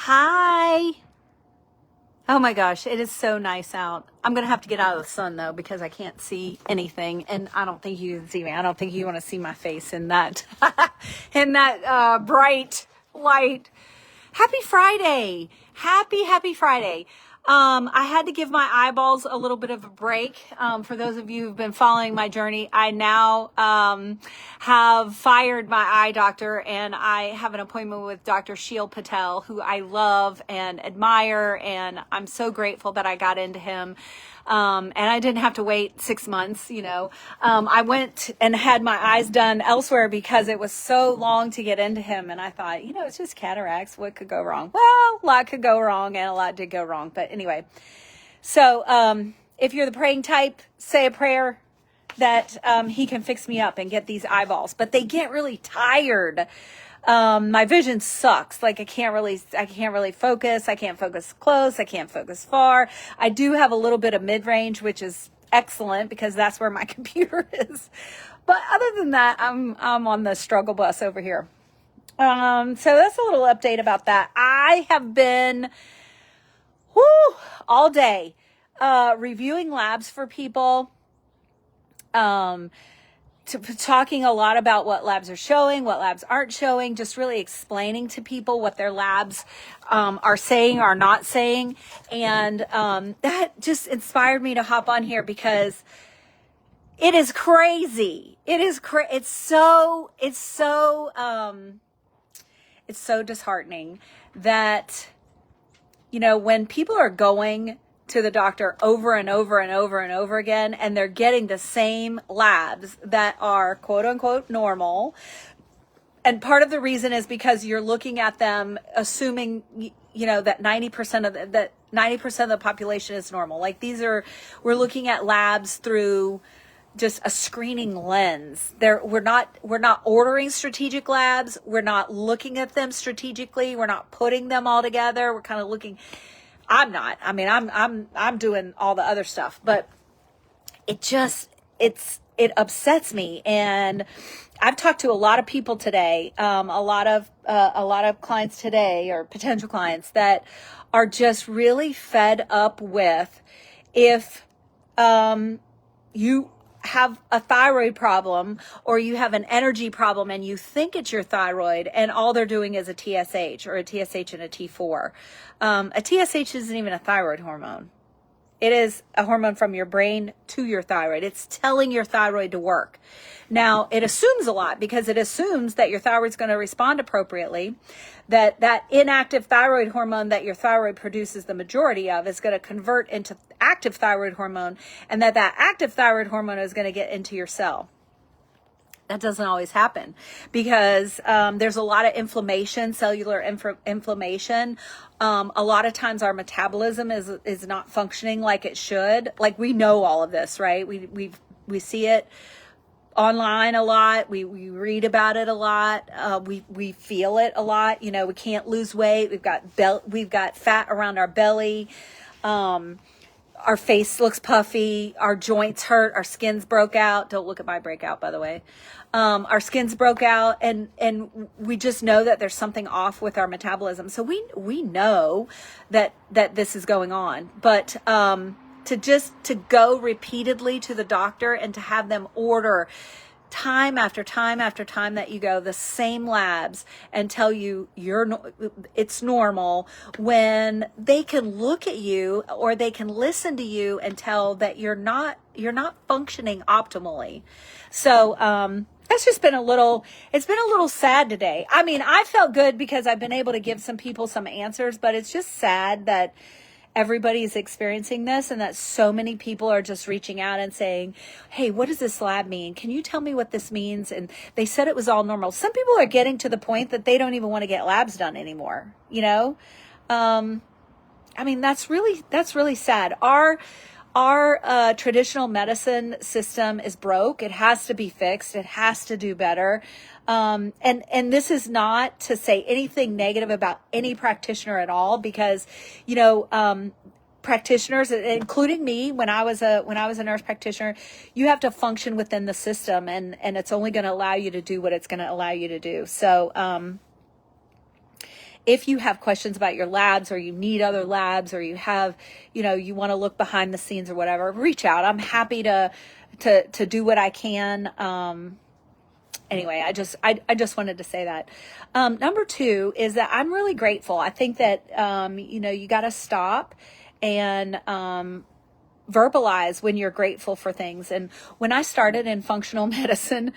Hi. Oh my gosh, it is so nice out. I'm going to have to get out of the sun though because I can't see anything, and I don't think you can see me. I don't think you want to see my face in that in that bright light. Happy Friday. Happy Friday. I had to give my eyeballs a little bit of a break. For those of you who've been following my journey, I now have fired my eye doctor, and I have an appointment with Dr. Sheil Patel, who I love and admire, and I'm so grateful that I got into him. And I didn't have to wait 6 months, I went and had my eyes done elsewhere because it was so long to get into him. And I thought, it's just cataracts. What could go wrong? Well, a lot could go wrong, and a lot did go wrong. But anyway, so if you're the praying type, say a prayer that he can fix me up and get these eyeballs. But they get really tired. My vision sucks. Like I can't really focus. I can't focus close. I can't focus far. I do have a little bit of mid-range, which is excellent because that's where my computer is. But other than that, I'm on the struggle bus over here. So that's a little update about that. I have been, all day, reviewing labs for people, talking a lot about what labs are showing, what labs aren't showing, just really explaining to people what their labs are saying or not saying. And that just inspired me to hop on here because it is crazy. It's so disheartening that, when people are going to the doctor over and over and over and over again, and they're getting the same labs that are quote unquote normal. And part of the reason is because you're looking at them assuming, that 90% of the population is normal. Like we're looking at labs through just a screening lens. We're not ordering strategic labs. We're not looking at them strategically. We're not putting them all together. We're kind of looking. I'm not. I mean, I'm doing all the other stuff, but it upsets me. And I've talked to a lot of people today, a lot of clients today, or potential clients, that are just really fed up with if you have a thyroid problem or you have an energy problem and you think it's your thyroid and all they're doing is a TSH or a TSH and a T4. A TSH isn't even a thyroid hormone. It is a hormone from your brain to your thyroid. It's telling your thyroid to work. Now, it assumes a lot because it assumes that your thyroid's going to respond appropriately, that inactive thyroid hormone that your thyroid produces the majority of is going to convert into active thyroid hormone, and that active thyroid hormone is going to get into your cell. That doesn't always happen because there's a lot of inflammation, cellular inflammation. A lot of times our metabolism is not functioning like it should. Like we know all of this, right? We see it online a lot. We read about it a lot. We feel it a lot. We can't lose weight. We've got fat around our belly. Our face looks puffy, our joints hurt, our skin's broke out. Don't look at my breakout, by the way. Our skin's broke out, and we just know that there's something off with our metabolism. So we know that this is going on. But to go repeatedly to the doctor and to have them order time after time after time that you go the same labs and tell you it's normal, when they can look at you or they can listen to you and tell that you're not functioning optimally. So that's just been it's been a little sad today. I mean, I felt good because I've been able to give some people some answers, but it's just sad that everybody's experiencing this and that so many people are just reaching out and saying, hey, what does this lab mean? Can you tell me what this means? And they said it was all normal. Some people are getting to the point that they don't even want to get labs done anymore. I mean, that's really sad. Our traditional medicine system is broke. It has to be fixed. It has to do better. And this is not to say anything negative about any practitioner at all, because, practitioners, including me, when I was a nurse practitioner, you have to function within the system, and it's only going to allow you to do what it's going to allow you to do. So, if you have questions about your labs, or you need other labs, or you have, you want to look behind the scenes or whatever, reach out. I'm happy to do what I can. Anyway, I just wanted to say that. Number two is that I'm really grateful. I think that, you got to stop and, verbalize when you're grateful for things. And when I started in functional medicine,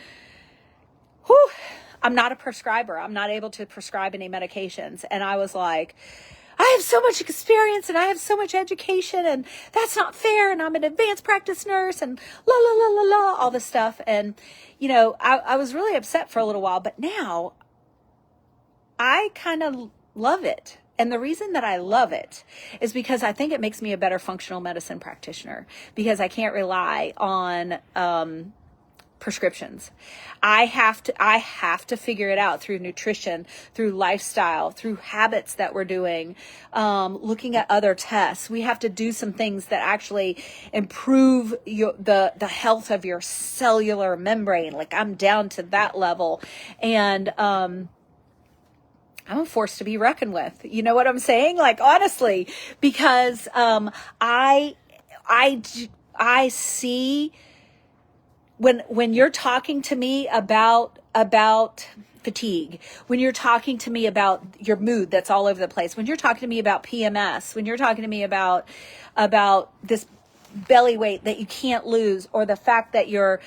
I'm not a prescriber. I'm not able to prescribe any medications. And I was like, I have so much experience and I have so much education, and that's not fair. And I'm an advanced practice nurse and la, la, la, la, la, all this stuff. And, I was really upset for a little while, but now I kind of love it. And the reason that I love it is because I think it makes me a better functional medicine practitioner, because I can't rely on, prescriptions. I have to figure it out through nutrition, through lifestyle, through habits that we're doing, looking at other tests. We have to do some things that actually improve the health of your cellular membrane. Like, I'm down to that level. And, I'm a force to be reckoned with. You know what I'm saying? Like, honestly, because, I see, when you're talking to me about fatigue, when you're talking to me about your mood that's all over the place, when you're talking to me about PMS, when you're talking to me about this belly weight that you can't lose, or the fact that your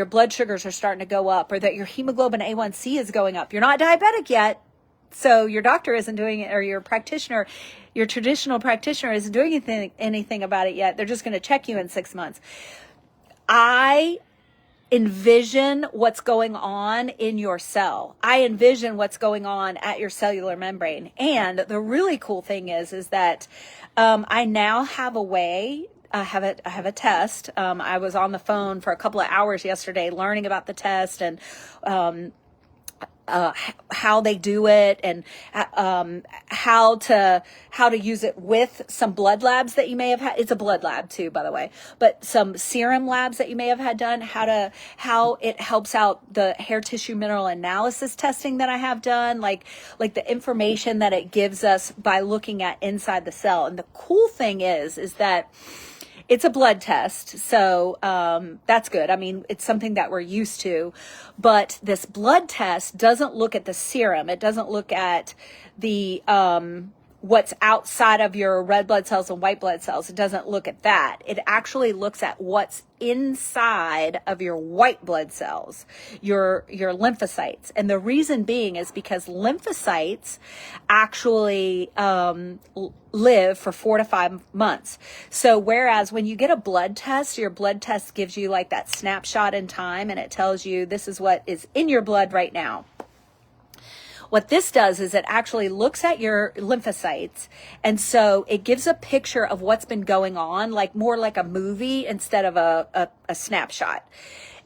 blood sugars are starting to go up, or that your hemoglobin A1C is going up. You're not diabetic yet, so your doctor isn't doing it, or your practitioner, your traditional practitioner isn't doing anything about it yet. They're just going to check you in 6 months. I envision what's going on in your cell. I envision what's going on at your cellular membrane. And the really cool thing is that I now have a way. I have a test. I was on the phone for a couple of hours yesterday learning about the test and how they do it, and how to use it with some blood labs that you may have had. It's a blood lab too, by the way, but some serum labs that you may have had done, how it helps out the hair tissue mineral analysis testing that I have done, like the information that it gives us by looking at inside the cell. And the cool thing is that it's a blood test, so that's good. I mean, it's something that we're used to. But this blood test doesn't look at the serum. It doesn't look at the what's outside of your red blood cells and white blood cells. It doesn't look at that. It actually looks at what's inside of your white blood cells, your lymphocytes. And the reason being is because lymphocytes actually live for 4 to 5 months. So whereas when you get a blood test, your blood test gives you like that snapshot in time, and it tells you this is what is in your blood right now. What this does is it actually looks at your lymphocytes, and so it gives a picture of what's been going on, like more like a movie instead of a snapshot.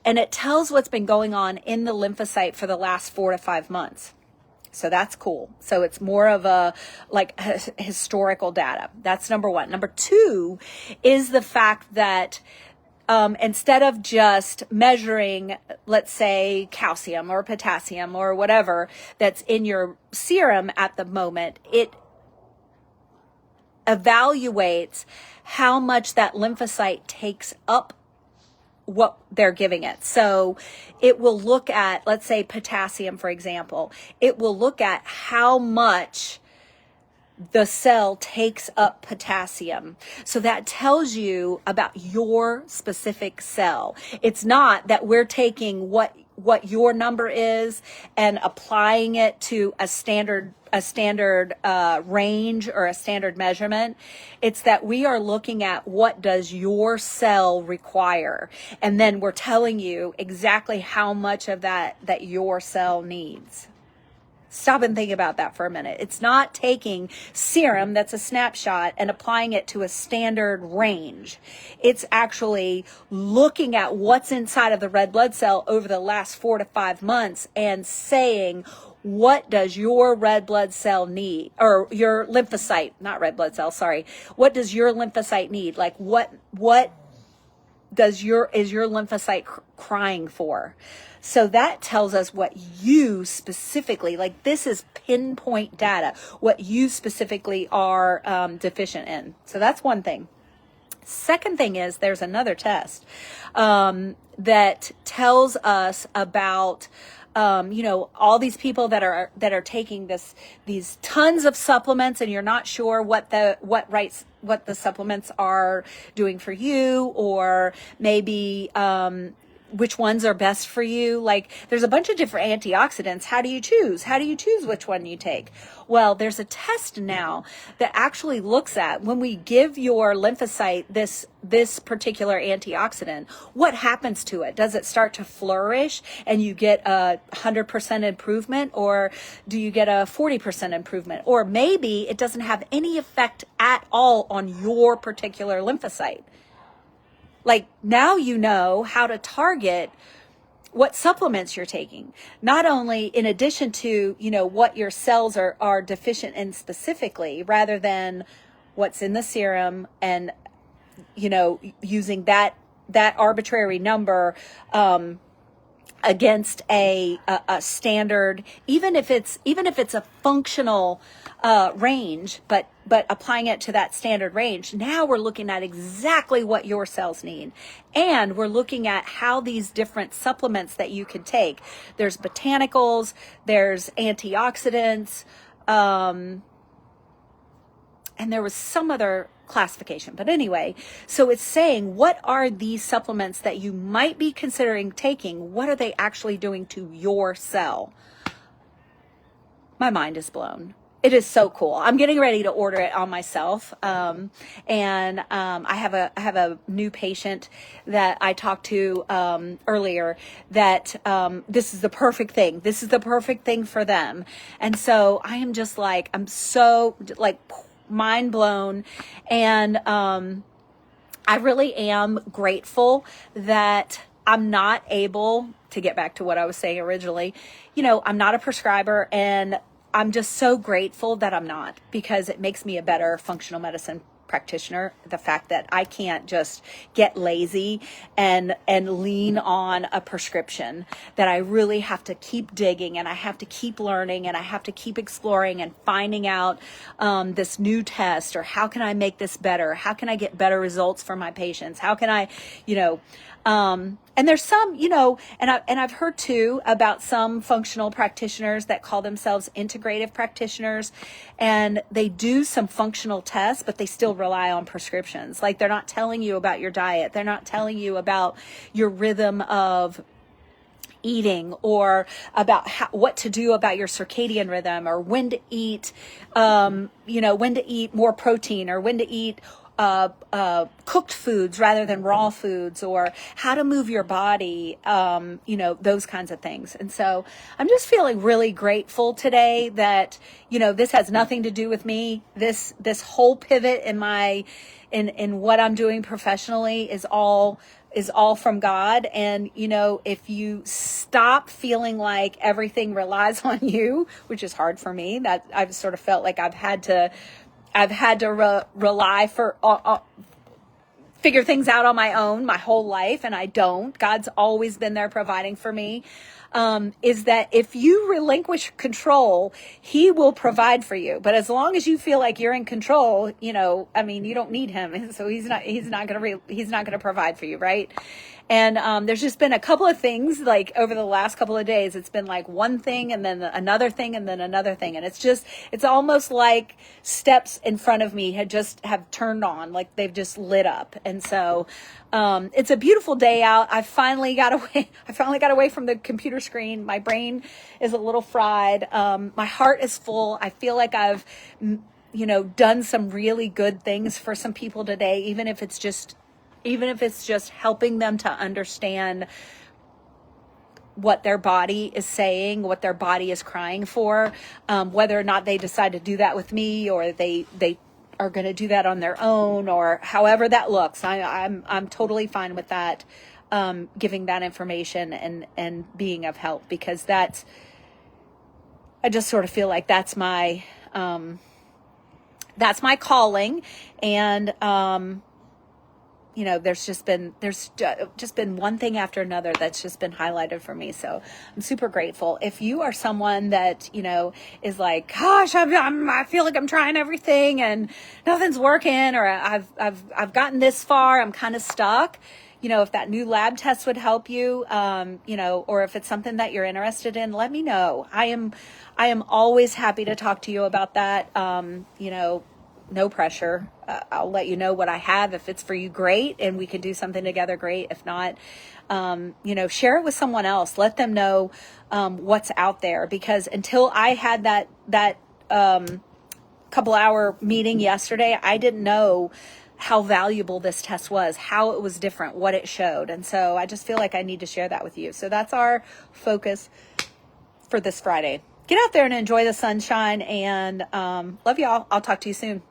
And it tells what's been going on in the lymphocyte for the last 4 to 5 months. So that's cool. So it's more of a historical data. That's number one. Number two is the fact that instead of just measuring, let's say, calcium or potassium or whatever that's in your serum at the moment, it evaluates how much that lymphocyte takes up what they're giving it. So it will look at, let's say, potassium, for example. It will look at how much the cell takes up potassium. So that tells you about your specific cell. It's not that we're taking what your number is and applying it to a standard range or a standard measurement. It's that we are looking at what does your cell require, and then we're telling you exactly how much of that your cell needs. Stop and think about that for a minute. It's not taking serum that's a snapshot and applying it to a standard range. It's actually looking at what's inside of the red blood cell over the last 4 to 5 months and saying, what does your red blood cell need? Or your lymphocyte, not red blood cell, sorry. What does your lymphocyte need? Like what is your lymphocyte crying for? So that tells us what you specifically, like this is pinpoint data, what you specifically are deficient in. So that's one thing. Second thing is there's another test that tells us about all these people that are taking these tons of supplements, and you're not sure what the supplements are doing for you, or maybe which ones are best for you. Like there's a bunch of different antioxidants. How do you choose? How do you choose which one you take? Well, there's a test now that actually looks at when we give your lymphocyte this particular antioxidant, what happens to it? Does it start to flourish and you get a 100% improvement, or do you get a 40% improvement? Or maybe it doesn't have any effect at all on your particular lymphocyte. Like now you know how to target what supplements you're taking, not only in addition to, what your cells are deficient in specifically, rather than what's in the serum and, using that arbitrary number, against a standard, even if it's a functional range, but applying it to that standard range. Now we're looking at exactly what your cells need, and we're looking at how these different supplements that you can take. There's botanicals, there's antioxidants, and there was some other classification. But anyway, so it's saying, what are these supplements that you might be considering taking? What are they actually doing to your cell? My mind is blown. It is so cool. I'm getting ready to order it on myself. I have a new patient that I talked to earlier that this is the perfect thing. This is the perfect thing for them. And so I am just like, I'm so like mind blown. And I really am grateful that I'm not able to get back to what I was saying originally. I'm not a prescriber, and I'm just so grateful that I'm not, because it makes me a better functional medicine practitioner. The fact that I can't just get lazy and lean on a prescription, that I really have to keep digging, and I have to keep learning, and I have to keep exploring and finding out this new test, or how can I make this better? How can I get better results for my patients? How can I, and there's some, and I've heard too about some functional practitioners that call themselves integrative practitioners, and they do some functional tests, but they still rely on prescriptions. Like they're not telling you about your diet. They're not telling you about your rhythm of eating, or about what to do about your circadian rhythm, or when to eat, when to eat more protein, or when to eat cooked foods rather than raw foods, or how to move your body, those kinds of things. And so I'm just feeling really grateful today that, this has nothing to do with me. This whole pivot in what I'm doing professionally is all from God. And, if you stop feeling like everything relies on you, which is hard for me, that I've sort of felt like I've had to rely for, figure things out on my own my whole life, and I don't. God's always been there providing for me. Is that if you relinquish control, He will provide for you. But as long as you feel like you're in control, you don't need Him. So He's not going to provide for you, right? And there's just been a couple of things, like over the last couple of days, it's been like one thing and then another thing and then another thing. And it's almost like steps in front of me have turned on, like they've just lit up. And so it's a beautiful day out. I finally got away from the computer screen. My brain is a little fried. My heart is full. I feel like I've, done some really good things for some people today, even if it's just helping them to understand what their body is saying, what their body is crying for, whether or not they decide to do that with me, or they are going to do that on their own, or however that looks. I'm totally fine with that, giving that information and being of help, because I just sort of feel like that's my calling. And just been one thing after another that's just been highlighted for me. So I'm super grateful. If you are someone that, is like, gosh, I feel like I'm trying everything and nothing's working, or I've gotten this far, I'm kind of stuck. If that new lab test would help you, or if it's something that you're interested in, let me know. I am always happy to talk to you about that. No pressure. I'll let you know what I have. If it's for you, great. And we can do something together, great. If not, share it with someone else. Let them know what's out there. Because until I had that couple hour meeting yesterday, I didn't know how valuable this test was, how it was different, what it showed. And so I just feel like I need to share that with you. So that's our focus for this Friday. Get out there and enjoy the sunshine, and love y'all. I'll talk to you soon.